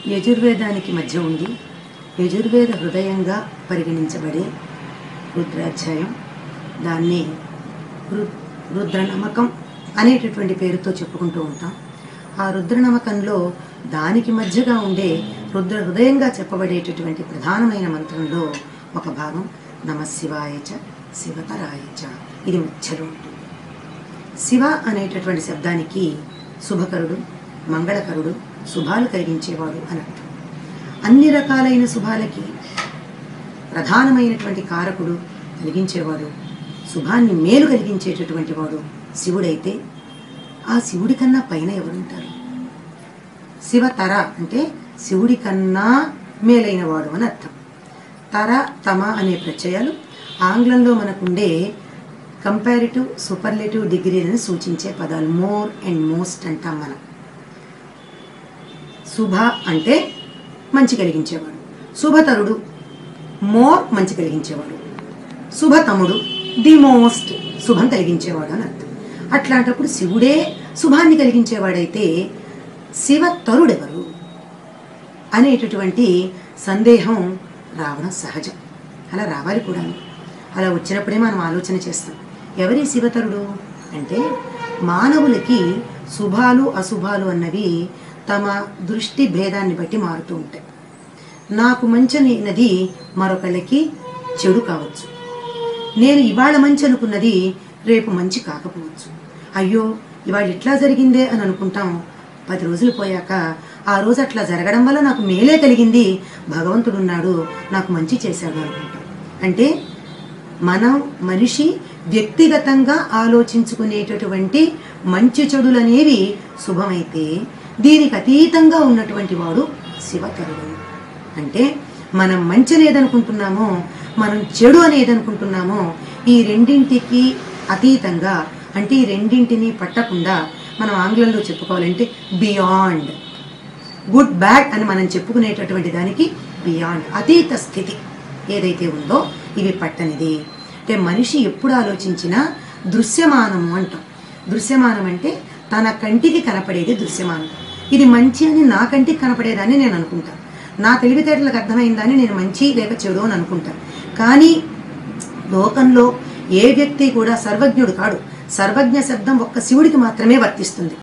యజుర్వేదానికి మధ్య ఉండి యజుర్వేద హృదయంగా పరిగణించబడే రుద్రాధ్యాయం, దాన్ని రుద్రనమకం అనేటటువంటి పేరుతో చెప్పుకుంటూ ఉంటాం. ఆ రుద్రనమకంలో దానికి మధ్యగా ఉండే రుద్ర హృదయంగా చెప్పబడేటటువంటి ప్రధానమైన మంత్రంలో ఒక భాగం నమశివాయచ శివతరాయచ. ఇది మధ్యలో ఉంటుంది. శివ అనేటటువంటి శబ్దానికి శుభకరుడు, మంగళకరుడు, శుభాలు కలిగించేవాడు అని అర్థం. అన్ని రకాలైన శుభాలకి ప్రధానమైనటువంటి కారకుడు, కలిగించేవాడు, శుభాన్ని మేలు కలిగించేటటువంటి వాడు శివుడైతే ఆ శివుడి కన్నా పైన ఎవరుంటారు? శివతర అంటే శివుడి కన్నా మేలైన వాడు అని అర్థం. తర, తమ అనే ప్రత్యయాలు ఆంగ్లంలో మనకుండే కంపారిటివ్, సూపర్లేటివ్ డిగ్రీలను సూచించే పదాలు. మోర్ అండ్ మోస్ట్ అంటాం మనం. శుభ అంటే మంచి కలిగించేవాడు, శుభతరుడు మోర్ మంచి కలిగించేవాడు, శుభతముడు ది మోస్ట్ శుభం కలిగించేవాడు అని అర్థం. అట్లాంటప్పుడు శివుడే శుభాన్ని కలిగించేవాడైతే శివతరుడెవరు అనేటటువంటి సందేహం రావడం సహజం. అలా రావాలి కూడా. అలా వచ్చినప్పుడే మనం ఆలోచన చేస్తాం, ఎవరి శివతరుడు అంటే మానవులకి శుభాలు అశుభాలు అన్నవి తమ దృష్టి భేదాన్ని బట్టి మారుతూ ఉంటాయి. నాకు మంచనిది మరొకళ్ళకి చెడు కావచ్చు. నేను ఇవాళ మంచి అనుకున్నది రేపు మంచి కాకపోవచ్చు. అయ్యో ఇవాళ ఇట్లా జరిగిందే అని అనుకుంటాం. 10 రోజులు పోయాక ఆ రోజు అట్లా జరగడం వల్ల నాకు మేలే కలిగింది, భగవంతుడున్నాడు నాకు మంచి చేశాడు అనుకుంటాం. అంటే మనిషి వ్యక్తిగతంగా ఆలోచించుకునేటటువంటి మంచి చెడులనేవి శుభమైతే దీనికి అతీతంగా ఉన్నటువంటి వాడు శివతరుడు. అంటే మనం మంచి అనేదనుకుంటున్నామో, మనం చెడు అనేదనుకుంటున్నామో, ఈ రెండింటికి అతీతంగా, అంటే ఈ రెండింటిని పట్టకుండా, మనం ఆంగ్లంలో చెప్పుకోవాలంటే బియాండ్, గుడ్ బ్యాడ్ అని మనం చెప్పుకునేటటువంటి దానికి బియాండ్, అతీత స్థితి ఏదైతే ఉందో ఇవి పట్టనిది. అంటే మనిషి ఎప్పుడు ఆలోచించినా దృశ్యమానము అంటాం. దృశ్యమానం అంటే తన కంటికి కనపడేది దృశ్యమానం. ఇది మంచి అని నా కంటికి కనపడేదాన్ని నేను అనుకుంటాను. నా తెలివితేటలకు అర్థమైందని నేను మంచి లేక చెడు అని అనుకుంటాను. కానీ లోకంలో ఏ వ్యక్తి కూడా సర్వజ్ఞుడు కాడు. సర్వజ్ఞ శబ్దం ఒక్క శివుడికి మాత్రమే వర్తిస్తుంది.